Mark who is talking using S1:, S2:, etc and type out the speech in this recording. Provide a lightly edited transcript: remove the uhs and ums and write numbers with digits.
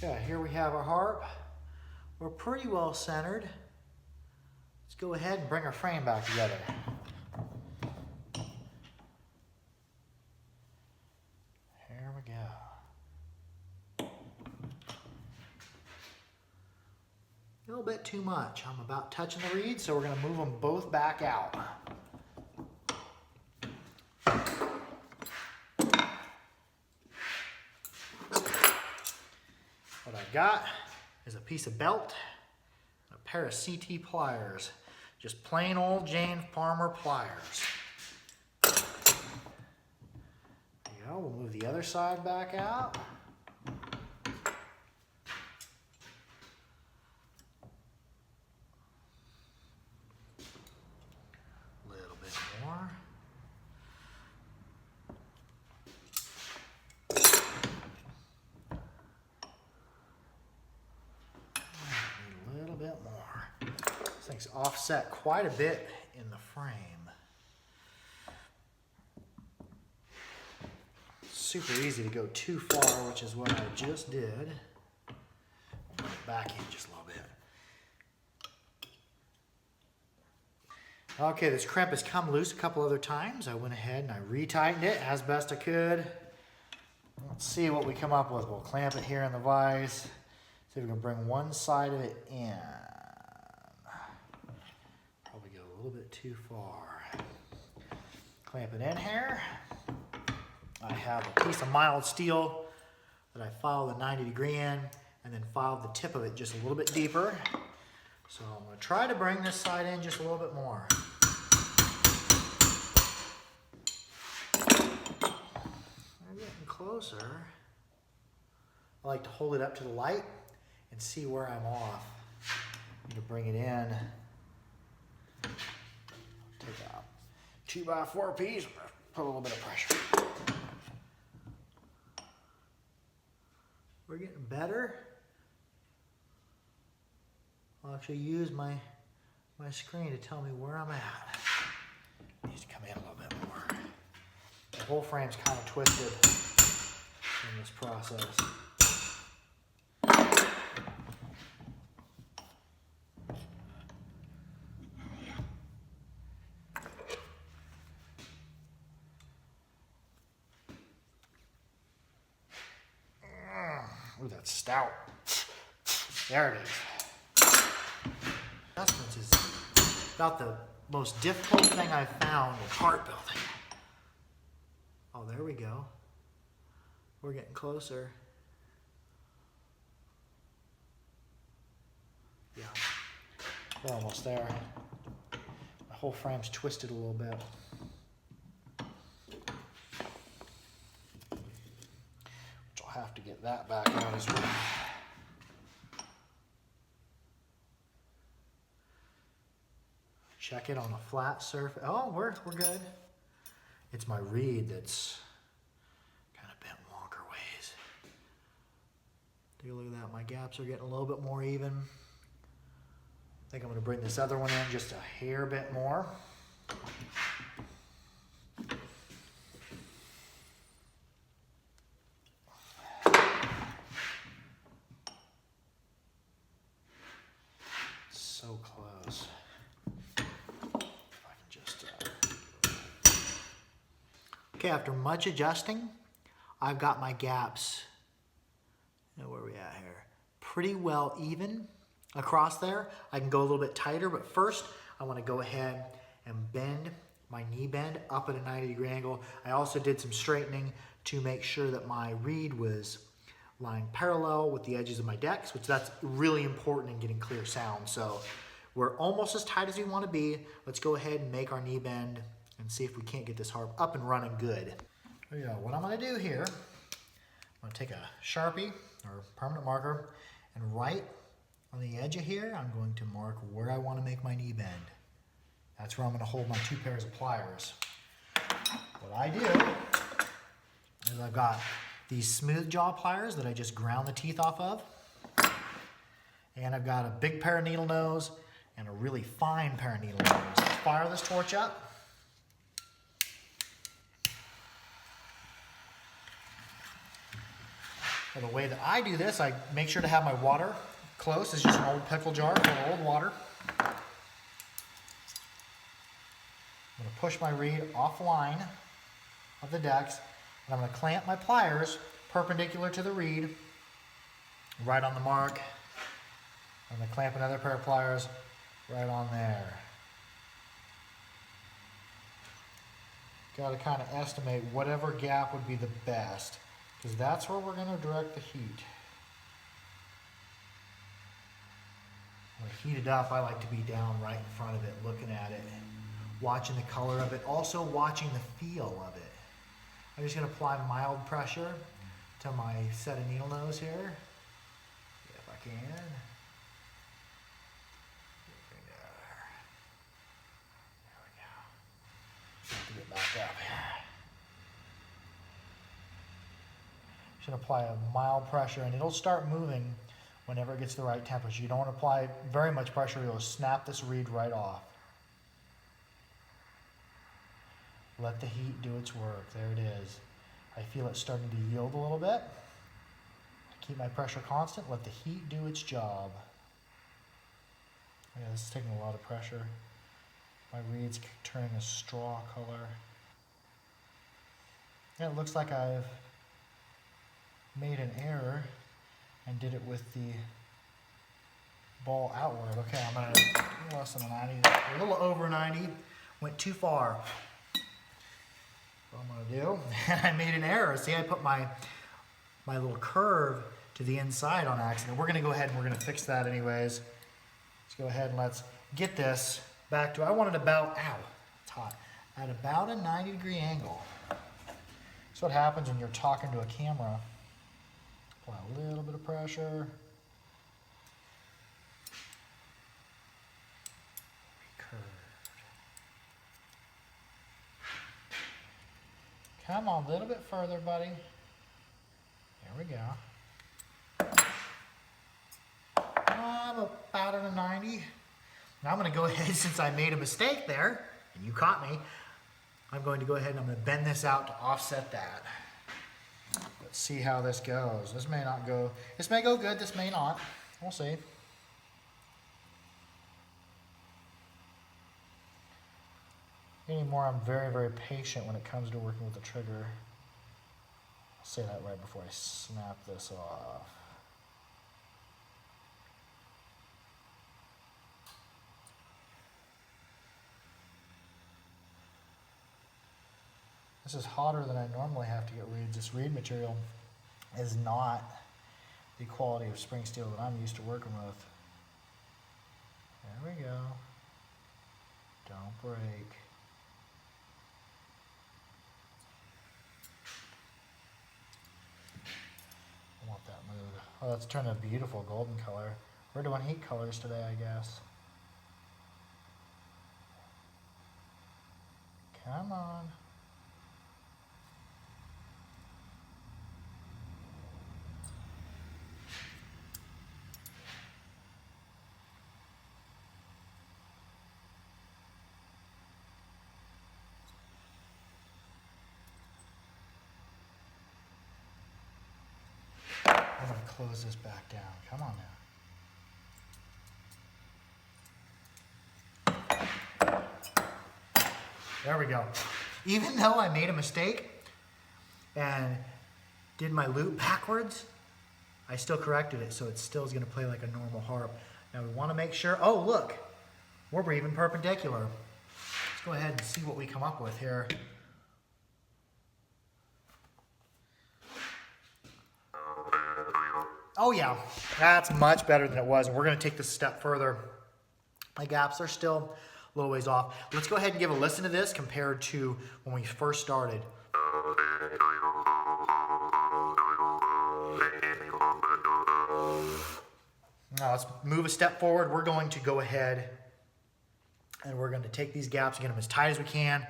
S1: Okay, here we have our harp. We're pretty well centered. Let's go ahead and bring our frame back together. Here we go. A little bit too much. I'm about touching the reeds, so we're going to move them both back out. What I've got is a piece of belt, a pair of CT pliers, just plain old Jane Farmer pliers. There you go. We'll move the other side back out. A little bit more. Things offset quite a bit in the frame. Super easy to go too far, which is what I just did. Bring it back in just a little bit. Okay, this crimp has come loose a couple other times. I went ahead and I retightened it as best I could. Let's see what we come up with. We'll clamp it here in the vise. See if we can bring one side of it in. A little bit too far. Clamp it in here. I have a piece of mild steel that I filed a 90-degree in and then filed the tip of it just a little bit deeper. So I'm going to try to bring this side in just a little bit more. We're getting closer. I like to hold it up to the light and see where I'm off. I'm going to bring it in. Take a 2x4 piece, put a little bit of pressure. We're getting better. I'll actually use my screen to tell me where I'm at. Needs to come in a little bit more. The whole frame's kind of twisted in this process. Ooh, that's stout. There it is. Adjustments is about the most difficult thing I've found with harp building. Oh, there we go. We're getting closer. Yeah, we're almost there. The whole frame's twisted a little bit. Have to get that back out as well. Check it on a flat surface. Oh, we're good. It's my reed that's kind of bent wonker ways. Take a look at that. My gaps are getting a little bit more even. I think I'm going to bring this other one in just a hair bit more. So close. If I can just, Okay, after much adjusting, I've got my gaps, where are we at here? Pretty well even across there. I can go a little bit tighter, but first I want to go ahead and bend my knee bend up at a 90-degree angle. I also did some straightening to make sure that my reed was lying parallel with the edges of my decks, which that's really important in getting clear sound. So we're almost as tight as we want to be. Let's go ahead and make our knee bend and see if we can't get this harp up and running good. There you go. What I'm going to do here, I'm going to take a Sharpie or permanent marker and right on the edge of here, I'm going to mark where I want to make my knee bend. That's where I'm going to hold my 2 pairs of pliers. What I do is I've got these smooth jaw pliers that I just ground the teeth off of. And I've got a big pair of needle nose and a really fine pair of needle nose. Let's fire this torch up. Well, the way that I do this, I make sure to have my water close. It's just an old pickle jar full of old water. I'm going to push my reed offline of the decks, and I'm going to clamp my pliers perpendicular to the reed, right on the mark. I'm going to clamp another pair of pliers right on there. Got to kind of estimate whatever gap would be the best, because that's where we're going to direct the heat. When I heat it up, I like to be down right in front of it, looking at it, watching the color of it, also watching the feel of it. I'm just going to apply mild pressure to my set of needle nose here, if I can. There we go. Have to get back up here. Just going to apply a mild pressure, and it'll start moving whenever it gets the right temperature. You don't want to apply very much pressure, you'll snap this reed right off. Let the heat do its work. There it is. I feel it starting to yield a little bit. Keep my pressure constant. Let the heat do its job. Yeah, this is taking a lot of pressure. My reed's turning a straw color. Yeah, it looks like I've made an error and did it with the ball outward. Okay, I'm at a less than a 90, a little over 90. Went too far. What I'm gonna do, I made an error. See, I put my little curve to the inside on accident. We're gonna go ahead and we're gonna fix that anyways. Let's go ahead and let's get this back to, I want it about, ow, it's hot, at about a 90-degree angle. That's what happens when you're talking to a camera. Apply a little bit of pressure. Come on, a little bit further, buddy. There we go. I'm about at a 90. Now I'm going to go ahead, since I made a mistake there, and you caught me, I'm going to go ahead and I'm going to bend this out to offset that. Let's see how this goes. This may not go, this may go good, this may not. We'll see. Anymore, I'm very, very patient when it comes to working with the trigger. I'll say that right before I snap this off. This is hotter than I normally have to get reeds. This reed material is not the quality of spring steel that I'm used to working with. There we go. Don't break. I want that mood. Oh, that's turned a beautiful golden color. We're doing heat colors today, I guess. Come on. I'm going to close this back down. Come on now. There we go. Even though I made a mistake and did my loop backwards, I still corrected it, so it still is going to play like a normal harp. Now we want to make sure, oh look, we're even perpendicular. Let's go ahead and see what we come up with here. Oh yeah, that's much better than it was. And we're going to take this a step further. My gaps are still a little ways off. Let's go ahead and give a listen to this compared to when we first started. Now let's move a step forward. We're going to go ahead and we're going to take these gaps and get them as tight as we can.